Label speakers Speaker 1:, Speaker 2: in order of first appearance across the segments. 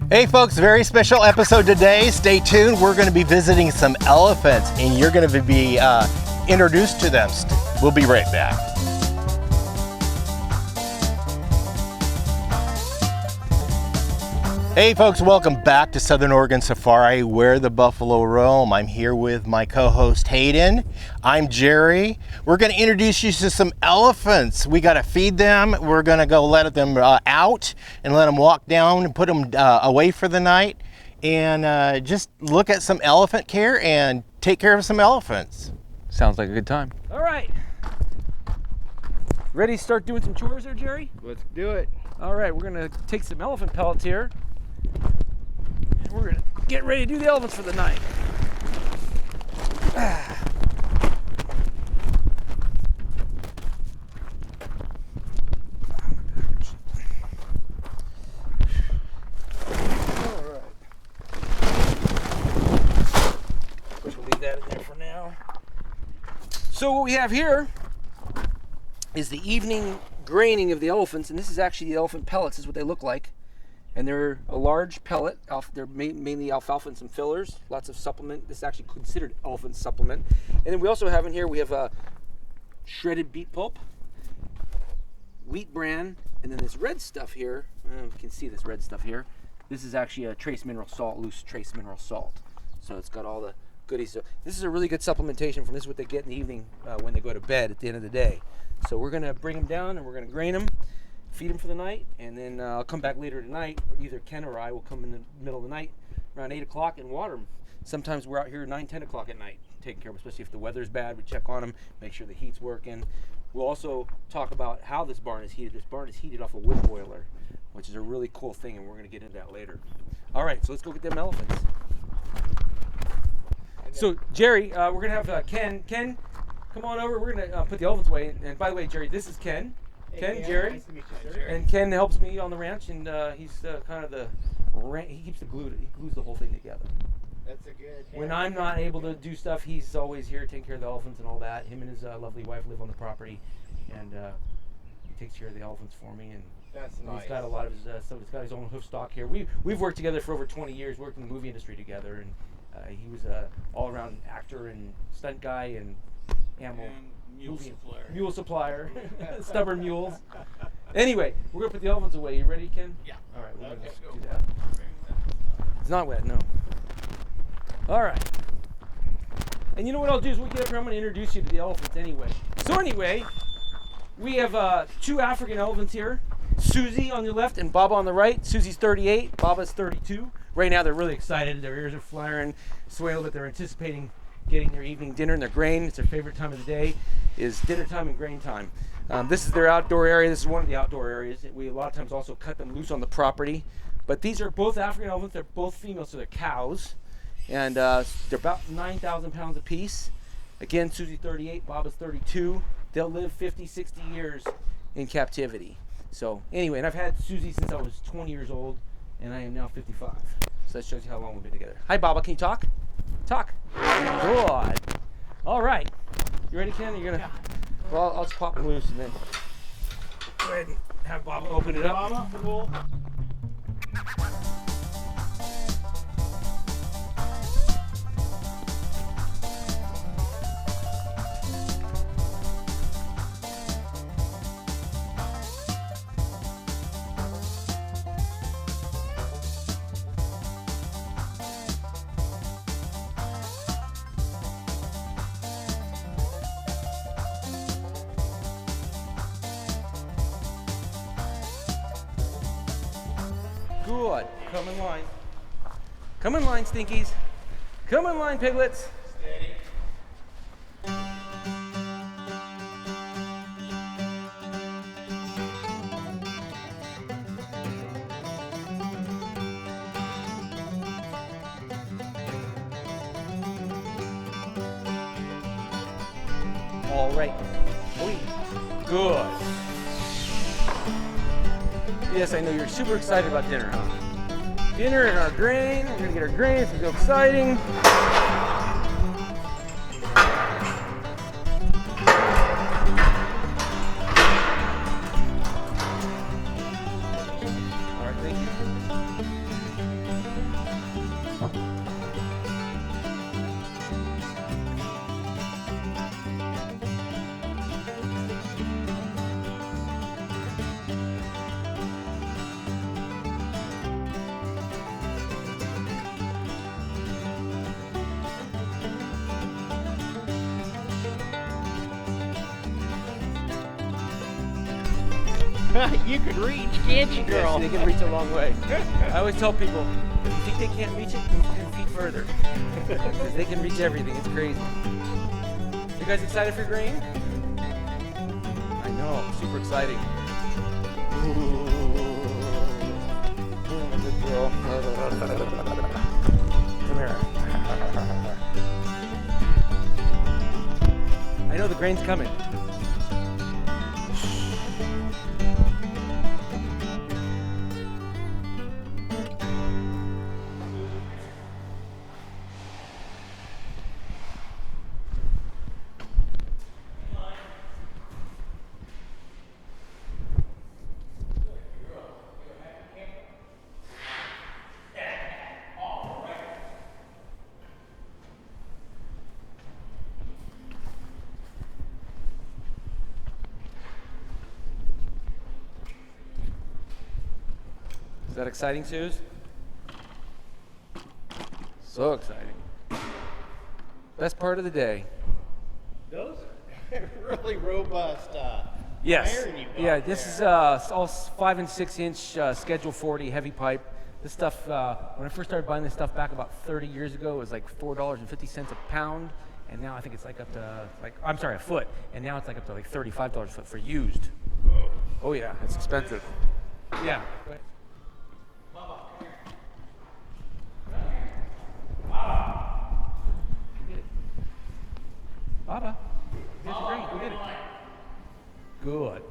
Speaker 1: Hey folks, very special episode today. Stay tuned. We're going to be visiting some elephants and you're going to be introduced to them. We'll be right back. Hey folks, welcome back to Southern Oregon Safari, where the buffalo roam. I'm here with my co-host Hayden. I'm Jerry. We're going to introduce you to some elephants. We got to feed them. We're going to go let them out and let them walk down and put them away for the night and just look at some elephant care and take care of some elephants.
Speaker 2: Sounds like a good time.
Speaker 3: All right. Ready to start doing some chores there, Jerry?
Speaker 1: Let's do it.
Speaker 3: All right, we're going to take some elephant pellets here. And we're going to get ready to do the elephants for the night. All right. We'll leave that in there for now. So what we have here is the evening graining of the elephants, and this is actually the elephant pellets, is what they look like. And they're a large pellet. They're mainly alfalfa and some fillers, lots of supplement. This is actually considered elephant supplement. And then we also have in here, we have shredded beet pulp, wheat bran, and then this red stuff here. You can see this red stuff here. This is actually a trace mineral salt, loose trace mineral salt. So it's got all the goodies. So this is a really good supplementation from this is what they get in the evening when they go to bed at the end of the day. So we're gonna bring them down and we're gonna grain them, feed them for the night, and then I'll come back later tonight, or either Ken or I will come in the middle of the night around 8 o'clock and water them. Sometimes we're out here 9, 10 o'clock at night taking care of them, especially if the weather's bad. We check on them, make sure the heat's working. We'll also talk about how this barn is heated. This barn is heated off a wood boiler, which is a really cool thing, and we're gonna get into that later. All right, so let's go get them elephants. So Jerry, we're gonna have Ken, come on over. We're gonna put the elephants away. And by the way, Jerry, this is Ken. Ken, Jerry.
Speaker 4: Nice to meet you, sir.
Speaker 3: And Ken helps me on the ranch, and he's kind of he keeps he glues the whole thing together.
Speaker 4: That's a good.
Speaker 3: When I'm not able to do stuff, he's always here taking care of the elephants and all that. Him and his lovely wife live on the property, and he takes care of the elephants for me. And
Speaker 4: That's nice.
Speaker 3: he's got a lot of his stuff. He's got his own hoof stock here. We've worked together for over 20 years. Worked in the movie industry together, and he was a all-around actor and stunt guy and animal. Mule supplier. Stubborn mules. Anyway, we're gonna put the elephants away. You ready, Ken?
Speaker 4: Yeah.
Speaker 3: All right, we're
Speaker 4: Okay,
Speaker 3: gonna
Speaker 4: go.
Speaker 3: do that. It's not wet, no. All right. And you know what I'll do is we'll get up here. I'm gonna introduce you to the elephants anyway. So anyway, we have 2 African elephants here. Susie on your left and Baba on the right. Susie's 38, Baba's 32. Right now they're really excited. Their ears are flaring, swaying, but they're anticipating getting their evening dinner and their grain. It's their favorite time of the day, is dinner time and grain time. This is their outdoor area. This is one of the outdoor areas. We a lot of times also cut them loose on the property. But these are both African elephants. They're both females, so they're cows. And they're about 9,000 pounds apiece. Again, Susie 38, Baba's 32. They'll live 50, 60 years in captivity. So anyway, and I've had Susie since I was 20 years old, and I am now 55. So that shows you how long we've been together. Hi, Baba. Can you talk? Talk. Good. All right. You ready, Ken? You're gonna. Well, I'll just pop them loose and then go ahead and have Baba open it up.
Speaker 4: Mama, cool.
Speaker 3: Good. Come in line. Come in line, stinkies. Come in line, piglets.
Speaker 4: Steady.
Speaker 3: All right. Good. Yes, I know you're super excited about dinner, huh? Dinner and our grain. We're gonna get our grain. It's gonna be so exciting. All right, thank you.
Speaker 1: You can reach, can't you, girl?
Speaker 3: Yes, they can reach a long way. I always tell people, if you think they can't reach it, move 10 feet further. Because they can reach everything. It's crazy. You guys excited for grain? I know, super exciting. Good girl. Come here. I know the grain's coming. Is that exciting, Suze? So exciting. Best part of the day.
Speaker 1: Those are really robust.
Speaker 3: Yes.
Speaker 1: Iron you've got
Speaker 3: Yeah, this
Speaker 1: there.
Speaker 3: is all 5 and 6 inch Schedule 40 heavy pipe. This stuff, when I first started buying this stuff back about 30 years ago, it was like $4.50 a pound. And now I think it's like up to, a foot. And now it's like up to like $35 a foot for used. Oh yeah, it's expensive. Yeah. Go ahead. Baba, you guys are great. Go get it. Good.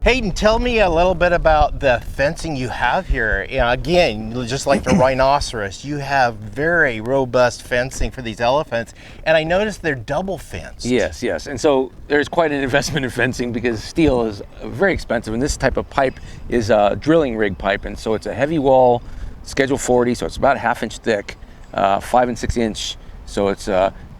Speaker 1: Hayden, tell me a little bit about the fencing you have here. You know, again, just like the rhinoceros, you have very robust fencing for these elephants, and I noticed they're double fenced.
Speaker 3: Yes, yes. And so there's quite an investment in fencing because steel is very expensive, and this type of pipe is a drilling rig pipe, and so it's a heavy wall, Schedule 40, so it's about a ½ inch thick, 5 and 6 inch. So it's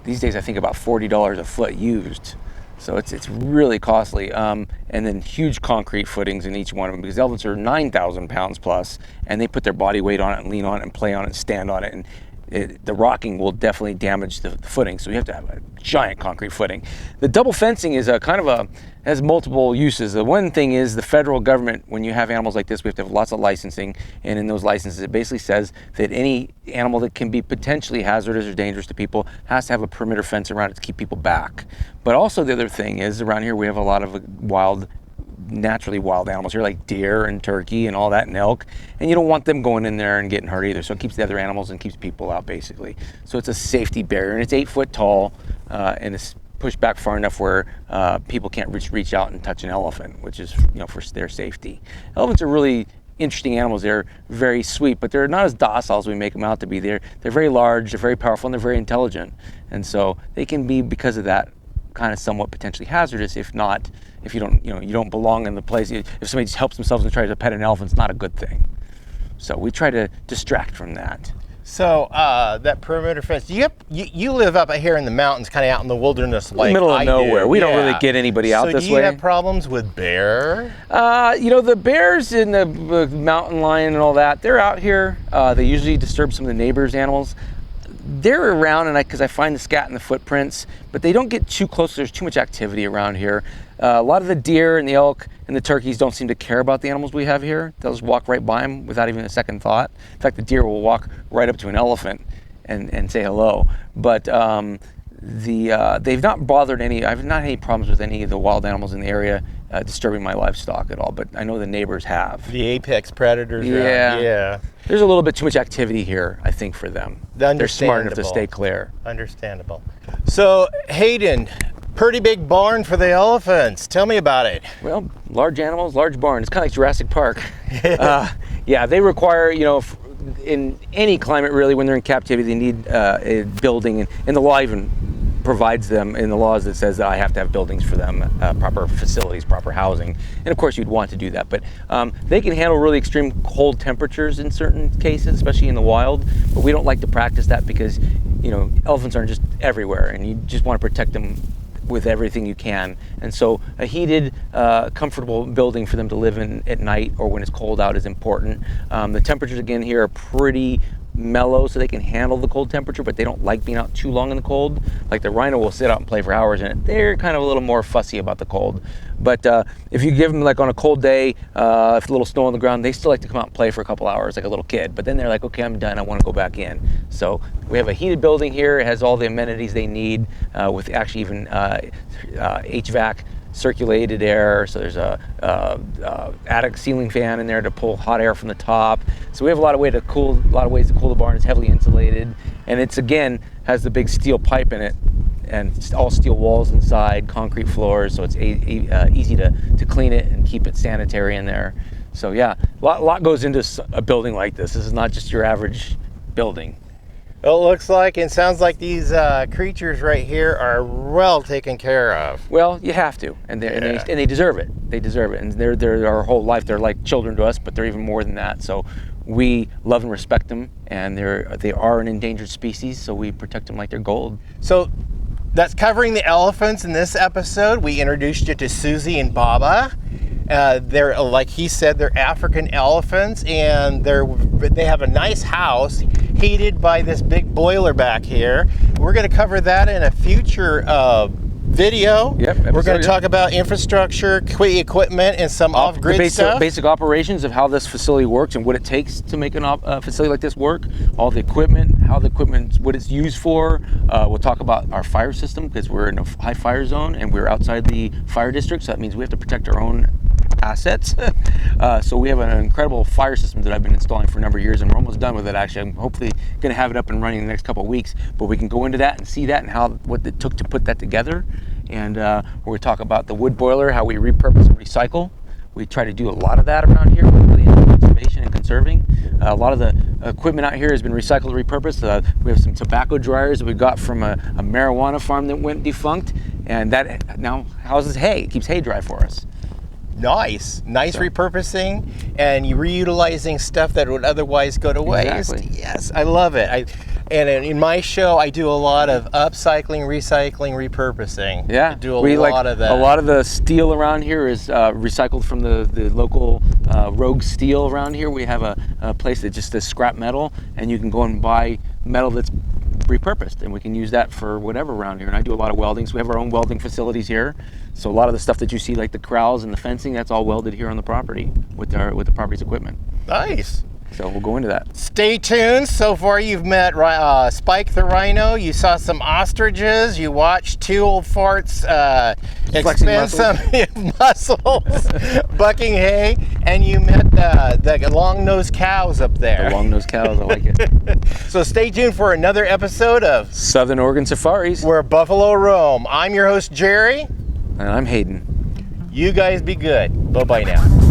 Speaker 3: these days I think about $40 a foot used. So it's really costly, and then huge concrete footings in each one of them because elephants are 9,000 pounds plus, and they put their body weight on it and lean on it and play on it and stand on it, and the rocking will definitely damage the footing, so you have to have a giant concrete footing. The double fencing is has multiple uses. The one thing is the federal government, when you have animals like this, we have to have lots of licensing, and in those licenses it basically says that any animal that can be potentially hazardous or dangerous to people has to have a perimeter fence around it to keep people back. But also the other thing is around here we have a lot of naturally wild animals here like deer and turkey and all that and elk, and you don't want them going in there and getting hurt either, so it keeps the other animals and keeps people out basically. So it's a safety barrier, and it's 8 foot tall, and it's pushed back far enough where people can't reach out and touch an elephant, which is for their safety. Elephants are really interesting animals. They're very sweet, but they're not as docile as we make them out to be. They're very large, they're very powerful, and they're very intelligent. And so they can be, because of that, kind of somewhat potentially hazardous if you don't belong in the place. If somebody just helps themselves and tries to pet an elephant, it's not a good thing. So we try to distract from that.
Speaker 1: So that perimeter fence, you live up here in the mountains, kind of out in the wilderness, like
Speaker 3: middle of
Speaker 1: I
Speaker 3: nowhere.
Speaker 1: do.
Speaker 3: We don't really get anybody out this way.
Speaker 1: So do you have problems with bear?
Speaker 3: The bears and the mountain lion and all that, they're out here. They usually disturb some of the neighbors' animals. They're around, and because I find the scat in the footprints, but they don't get too close. There's too much activity around here. A lot of the deer and the elk and the turkeys don't seem to care about the animals we have here. They'll just walk right by them without even a second thought. In fact, the deer will walk right up to an elephant and say hello. But they've not bothered I've not had any problems with any of the wild animals in the area disturbing my livestock at all, but I know the neighbors have.
Speaker 1: The apex predators.
Speaker 3: Yeah. There's a little bit too much activity here, I think, for them. They're smart enough to stay clear.
Speaker 1: Understandable. So, Hayden, pretty big barn for the elephants. Tell me about it.
Speaker 3: Well, large animals, large barn. It's kind of like Jurassic Park. Yeah, they require, in any climate really, when they're in captivity, they need a building, and the law even provides them in the laws that says that I have to have buildings for them, proper facilities, proper housing, and of course you'd want to do that. But they can handle really extreme cold temperatures in certain cases, especially in the wild. But we don't like to practice that because elephants aren't just everywhere, and you just want to protect them with everything you can. And so a heated, comfortable building for them to live in at night or when it's cold out is important. The temperatures again here are pretty mellow, so they can handle the cold temperature, but they don't like being out too long in the cold. Like the rhino will sit out and play for hours in it. They're kind of a little more fussy about the cold. But if you give them, like on a cold day, if a little snow on the ground, they still like to come out and play for a couple hours like a little kid. But then they're like, okay, I'm done, I want to go back in. So we have a heated building here. It has all the amenities they need, with actually even HVAC, circulated air. So there's a attic ceiling fan in there to pull hot air from the top. So we have a lot of ways to cool the barn. It's heavily insulated, and it's again has the big steel pipe in it, and it's all steel walls inside, concrete floors. So it's easy to clean it and keep it sanitary in there. So yeah, a lot goes into a building like this. This is not just your average building.
Speaker 1: Well, it looks like and sounds like these creatures right here are well taken care of.
Speaker 3: Well, you have to, and they deserve it. They deserve it, and they're our whole life. They're like children to us, but they're even more than that. So we love and respect them, and they are an endangered species. So we protect them like they're gold.
Speaker 1: So that's covering the elephants in this episode. We introduced you to Susie and Baba. They're, like he said, they're African elephants, and they have a nice house heated by this big boiler back here. We're going to cover that in a future video. We're going to talk about infrastructure, equipment, and some off-grid stuff.
Speaker 3: Basic operations of how this facility works and what it takes to make a facility like this work. All the equipment, what it's used for. We'll talk about our fire system because we're in a high fire zone and we're outside the fire district, so that means we have to protect our own assets. So we have an incredible fire system that I've been installing for a number of years, and we're almost done with it. Actually, I'm hopefully going to have it up and running in the next couple of weeks, but we can go into that and see that and what it took to put that together. And we're going to talk about the wood boiler, how we repurpose and recycle. We try to do a lot of that around here. We're really into conservation and conserving. A lot of the equipment out here has been recycled, repurposed. We have some tobacco dryers that we got from a marijuana farm that went defunct, and that now houses hay. It keeps hay dry for us.
Speaker 1: Nice repurposing, and you reutilizing stuff that would otherwise go to waste.
Speaker 3: Exactly.
Speaker 1: Yes, I love it. And in my show, I do a lot of upcycling, recycling, repurposing.
Speaker 3: Yeah,
Speaker 1: I do a lot of that.
Speaker 3: A lot of the steel around here is recycled from the local Rogue Steel around here. We have a place that just does scrap metal, and you can go and buy metal that's repurposed, and we can use that for whatever around here. And I do a lot of welding, so we have our own welding facilities here. So a lot of the stuff that you see, like the corrals and the fencing, that's all welded here on the property with the property's equipment.
Speaker 1: Nice.
Speaker 3: So we'll go into that.
Speaker 1: Stay tuned. So far you've met Spike the Rhino. You saw some ostriches. You watched two old farts expend some muscles bucking hay. And you met the long-nosed cows up there.
Speaker 3: The long-nosed cows, I like it.
Speaker 1: So stay tuned for another episode of
Speaker 3: Southern Oregon Safaris.
Speaker 1: Where Buffalo Roam. I'm your host, Jerry.
Speaker 3: And I'm Hayden.
Speaker 1: You guys be good. Bye-bye now.